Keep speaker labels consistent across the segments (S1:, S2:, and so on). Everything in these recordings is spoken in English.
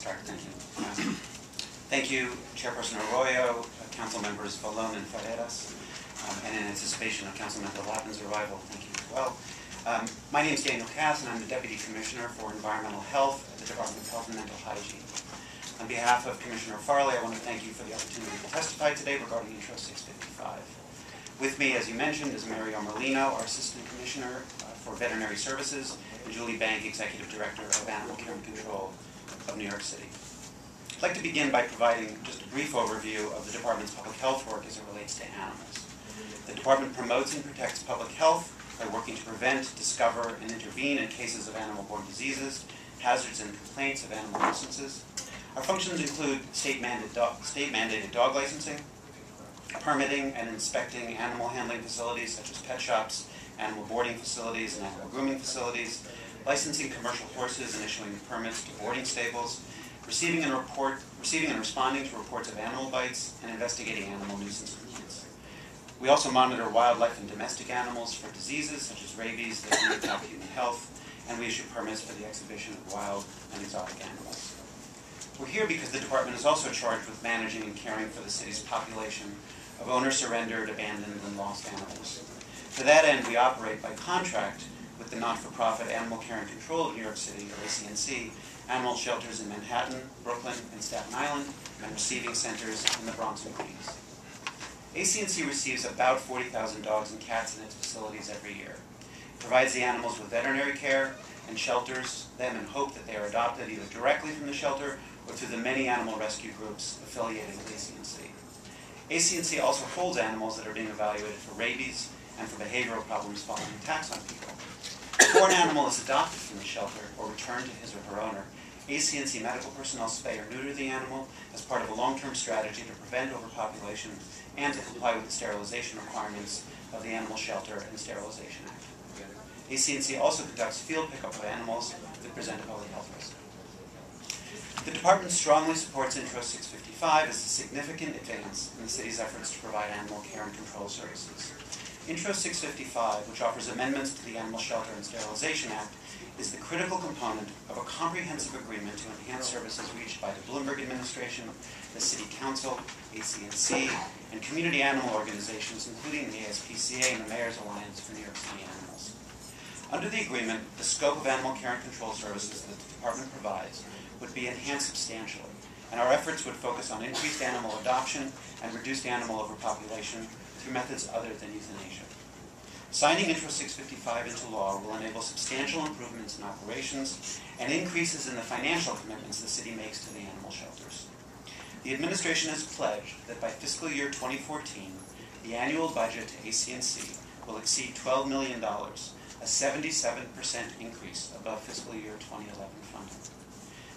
S1: Thank you. Thank you, Chairperson Arroyo, Council members Valon and Ferreras, and in anticipation of Councilmember Lappin's arrival, thank you as well. My name is Daniel Kass, and I'm the Deputy Commissioner for Environmental Health at the Department of Health and Mental Hygiene. On behalf of Commissioner Farley, I want to thank you for the opportunity to testify today regarding Intro 655. With me, as you mentioned, is Mario Merlino, our Assistant Commissioner for Veterinary Services, and Julie Bank, Executive Director of Animal Care and Control of New York City. I'd like to begin by providing just a brief overview of the Department's public health work as it relates to animals. The Department promotes and protects public health by working to prevent, discover, and intervene in cases of animal-borne diseases, hazards, and complaints of animal nuisances. Our functions include state-mandated dog licensing, permitting and inspecting animal handling facilities such as pet shops, animal boarding facilities, and animal grooming facilities, licensing commercial horses and issuing permits to boarding stables, receiving and responding to reports of animal bites, and investigating animal nuisance complaints. We also monitor wildlife and domestic animals for diseases such as rabies that impact human health, and we issue permits for the exhibition of wild and exotic animals. We're here because the Department is also charged with managing and caring for the city's population of owner-surrendered, abandoned, and lost animals. To that end, we operate by contract with the not-for-profit Animal Care and Control of New York City, or ACNC, animal shelters in Manhattan, Brooklyn, and Staten Island, and receiving centers in the Bronx and Queens. ACNC receives about 40,000 dogs and cats in its facilities every year. It provides the animals with veterinary care and shelters them in hope that they are adopted either directly from the shelter or through the many animal rescue groups affiliated with ACNC. ACNC also holds animals that are being evaluated for rabies and for behavioral problems following attacks on people. Before an animal is adopted from the shelter or returned to his or her owner, ACNC medical personnel spay or neuter the animal as part of a long-term strategy to prevent overpopulation and to comply with the sterilization requirements of the Animal Shelter and Sterilization Act. ACNC also conducts field pickup of animals that present a public health risk. The Department strongly supports Intro 655 as a significant advance in the city's efforts to provide animal care and control services. Intro 655, which offers amendments to the Animal Shelter and Sterilization Act, is the critical component of a comprehensive agreement to enhance services reached by the Bloomberg administration, the City Council, ACNC, and community animal organizations, including the ASPCA and the Mayor's Alliance for New York City Animals. Under the agreement, the scope of animal care and control services that the Department provides would be enhanced substantially, and our efforts would focus on increased animal adoption and reduced animal overpopulation through methods other than euthanasia. Signing Intro 655 into law will enable substantial improvements in operations and increases in the financial commitments the city makes to the animal shelters. The administration has pledged that by fiscal year 2014, the annual budget to ACNC will exceed $12 million, a 77% increase above fiscal year 2011 funding.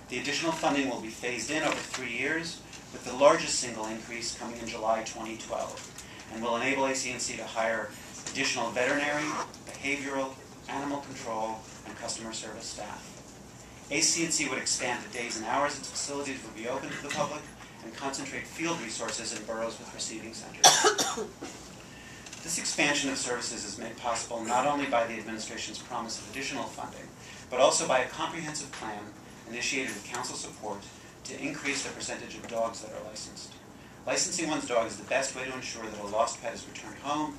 S1: The additional funding will be phased in over 3 years, with the largest single increase coming in July 2012, and will enable ACNC to hire additional veterinary, behavioral, animal control, and customer service staff. ACNC would expand the days and hours its facilities would be open to the public and concentrate field resources in boroughs with receiving centers. This expansion of services is made possible not only by the administration's promise of additional funding, but also by a comprehensive plan initiated with council support to increase the percentage of dogs that are licensed. Licensing one's dog is the best way to ensure that a lost pet is returned home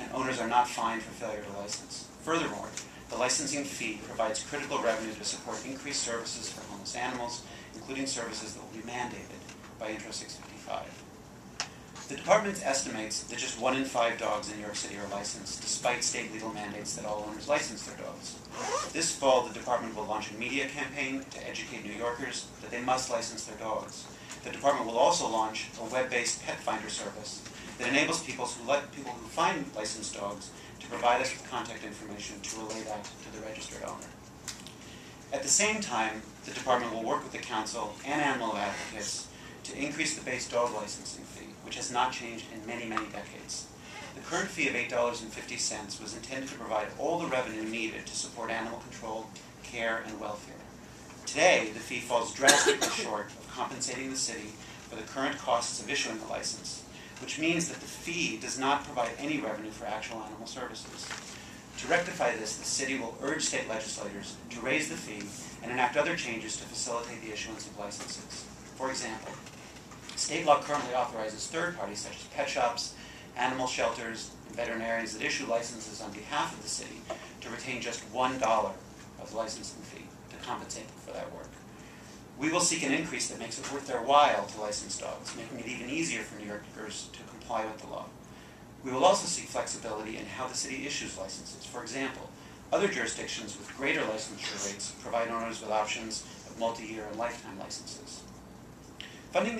S1: and owners are not fined for failure to license. Furthermore, the licensing fee provides critical revenue to support increased services for homeless animals, including services that will be mandated by Intro 655. The Department estimates that just 1 in 5 dogs in New York City are licensed, despite state legal mandates that all owners license their dogs. This fall, the Department will launch a media campaign to educate New Yorkers that they must license their dogs. The Department will also launch a web-based pet finder service that enables people who find licensed dogs to provide us with contact information to relay that to the registered owner. At the same time, the Department will work with the Council and animal advocates to increase the base dog licensing fee, which has not changed in many, many decades. The current fee of $8.50 was intended to provide all the revenue needed to support animal control, care, and welfare. Today, the fee falls drastically short of compensating the city for the current costs of issuing a license, which means that the fee does not provide any revenue for actual animal services. To rectify this, the city will urge state legislators to raise the fee and enact other changes to facilitate the issuance of licenses. For example, state law currently authorizes third parties such as pet shops, animal shelters, and veterinarians that issue licenses on behalf of the city to retain just $1 of the licensing fee to compensate them for that work. We will seek an increase that makes it worth their while to license dogs, making it even easier for New Yorkers to comply with the law. We will also seek flexibility in how the city issues licenses. For example, other jurisdictions with greater licensure rates provide owners with options of multi-year and lifetime licenses. Funding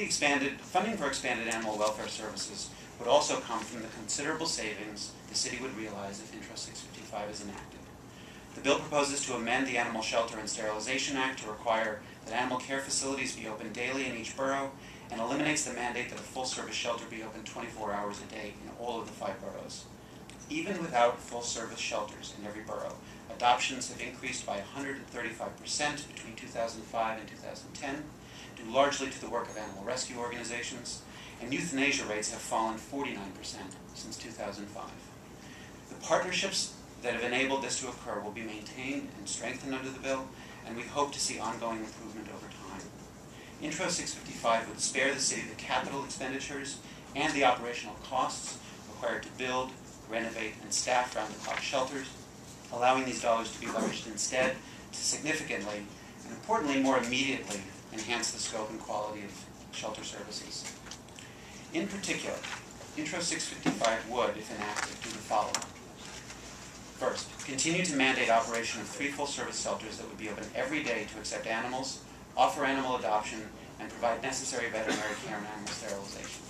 S1: for expanded animal welfare services would also come from the considerable savings the city would realize if Intro 655 is enacted. The bill proposes to amend the Animal Shelter and Sterilization Act to require that animal care facilities be open daily in each borough, and eliminates the mandate that a full-service shelter be open 24 hours a day in all of the 5 boroughs. Even without full-service shelters in every borough, adoptions have increased by 135% between 2005 and 2010, due largely to the work of animal rescue organizations, and euthanasia rates have fallen 49% since 2005. The partnerships that have enabled this to occur will be maintained and strengthened under the bill, and we hope to see ongoing improvement over time. Intro 655 would spare the city the capital expenditures and the operational costs required to build, renovate, and staff round-the-clock shelters, allowing these dollars to be leveraged instead to significantly, and importantly more immediately, enhance the scope and quality of shelter services. In particular, Intro 655 would, if enacted, do the following. First, continue to mandate operation of 3 full-service shelters that would be open every day to accept animals, offer animal adoption, and provide necessary veterinary care and animal sterilization.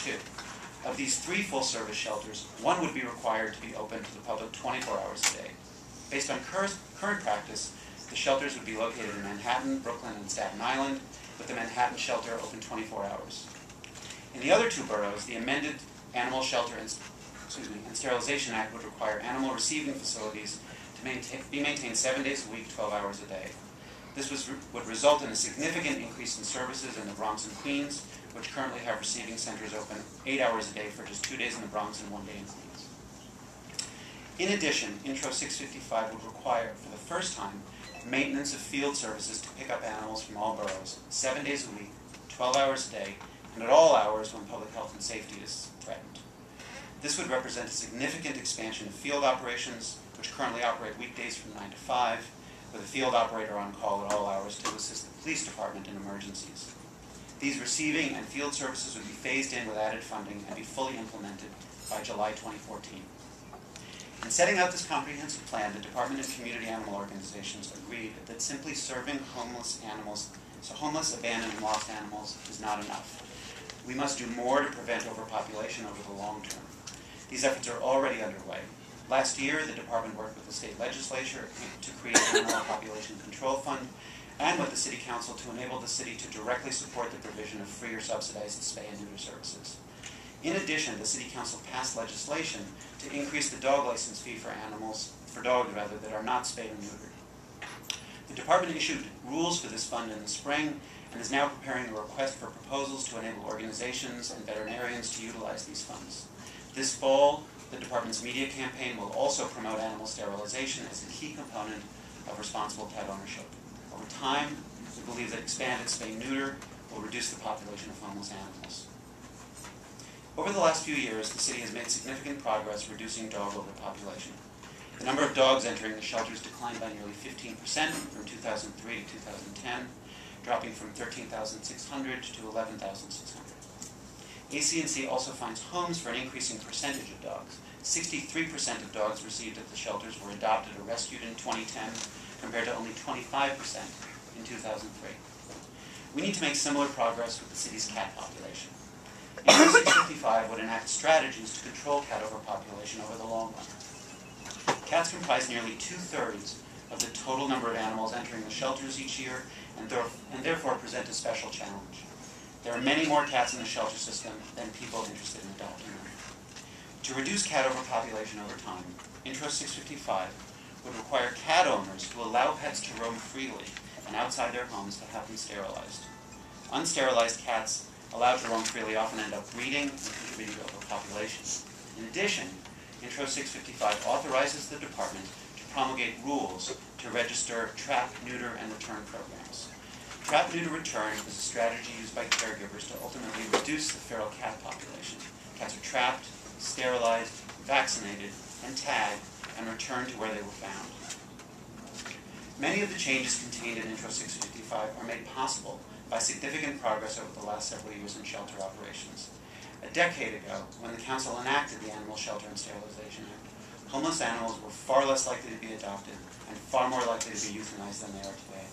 S1: 2, of these 3 full-service shelters, 1 would be required to be open to the public 24 hours a day. Based on current practice, the shelters would be located in Manhattan, Brooklyn, and Staten Island, with the Manhattan shelter open 24 hours. In the other 2 boroughs, the amended Animal Shelter and Sterilization Act would require animal receiving facilities to be maintained 7 days a week, 12 hours a day. This would result in a significant increase in services in the Bronx and Queens, which currently have receiving centers open 8 hours a day for just 2 days in the Bronx and 1 day in Queens. In addition, Intro 655 would require, for the first time, maintenance of field services to pick up animals from all boroughs, 7 days a week, 12 hours a day, and at all hours when public health and safety is threatened. This would represent a significant expansion of field operations, which currently operate weekdays from 9 to 5, with a field operator on call at all hours to assist the police department in emergencies. These receiving and field services would be phased in with added funding and be fully implemented by July 2014. In setting out this comprehensive plan, the Department of Community Animal Organizations agreed that simply serving homeless, abandoned, and lost animals is not enough. We must do more to prevent overpopulation over the long term. These efforts are already underway. Last year, the department worked with the state legislature to create an animal population control fund, and with the city council to enable the city to directly support the provision of free or subsidized spay and neuter services. In addition, the city council passed legislation to increase the dog license fee for dogs that are not spayed or neutered. The department issued rules for this fund in the spring and is now preparing a request for proposals to enable organizations and veterinarians to utilize these funds. This fall, the department's media campaign will also promote animal sterilization as a key component of responsible pet ownership. Over time, we believe that expanded spay-neuter will reduce the population of homeless animals. Over the last few years, the city has made significant progress reducing dog overpopulation. The number of dogs entering the shelters declined by nearly 15% from 2003 to 2010, dropping from 13,600 to 11,600. AC&C also finds homes for an increasing percentage of dogs. 63% of dogs received at the shelters were adopted or rescued in 2010, compared to only 25% in 2003. We need to make similar progress with the city's cat population. Intro 655 would enact strategies to control cat overpopulation over the long run. Cats comprise nearly 2/3 of the total number of animals entering the shelters each year, and therefore present a special challenge. There are many more cats in the shelter system than people interested in adopting them. To reduce cat overpopulation over time, Intro 655 would require cat owners to allow pets to roam freely and outside their homes to have them sterilized. Unsterilized cats allowed to roam freely often end up breeding and contributing to overpopulation. In addition, Intro 655 authorizes the department to promulgate rules to register trap, neuter, and return programs. Trap, neuter, return is a strategy used by caregivers to ultimately reduce the feral cat population. Cats are trapped, sterilized, vaccinated, and tagged, and returned to where they were found. Many of the changes contained in Intro 655 are made possible by significant progress over the last several years in shelter operations. A decade ago, when the Council enacted the Animal Shelter and Sterilization Act, homeless animals were far less likely to be adopted and far more likely to be euthanized than they are today.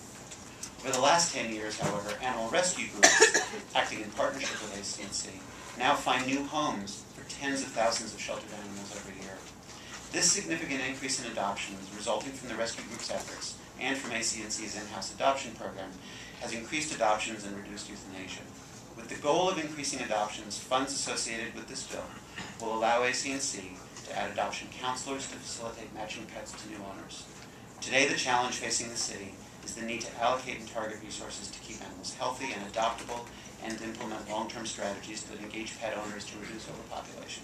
S1: Over the last 10 years, however, animal rescue groups, acting in partnership with ACNC, now find new homes for tens of thousands of sheltered animals every year. This significant increase in adoptions resulting from the rescue group's efforts and from ACNC's in-house adoption program has increased adoptions and reduced euthanasia. With the goal of increasing adoptions, funds associated with this bill will allow ACNC to add adoption counselors to facilitate matching pets to new owners. Today, the challenge facing the city is the need to allocate and target resources to keep animals healthy and adoptable and to implement long-term strategies that engage pet owners to reduce overpopulation.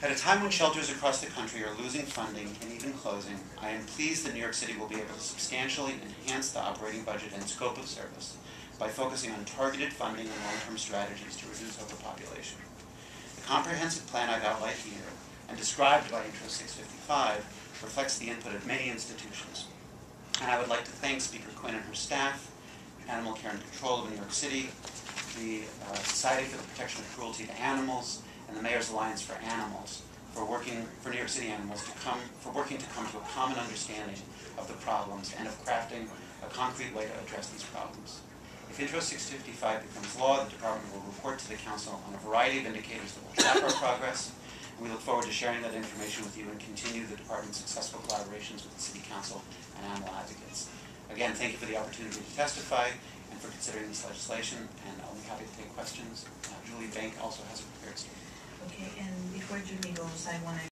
S1: At a time when shelters across the country are losing funding and even closing, I am pleased that New York City will be able to substantially enhance the operating budget and scope of service by focusing on targeted funding and long-term strategies to reduce overpopulation. The comprehensive plan I've outlined here and described by Intro 655 reflects the input of many institutions. And I would like to thank Speaker Quinn and her staff, Animal Care and Control of New York City, the Society for the Protection of Cruelty to Animals, and the Mayor's Alliance for Animals for working for New York City animals to come to a common understanding of the problems and of crafting a concrete way to address these problems. If Intro 655 becomes law, the department will report to the Council on a variety of indicators that will track our progress. And we look forward to sharing that information with you and continue the department's successful collaborations with the City Council and animal advocates. Again, thank you for the opportunity to testify and for considering this legislation, and I'll be happy to take questions. Julie Bank also has a prepared statement.
S2: Okay, and before Julie goes, I want to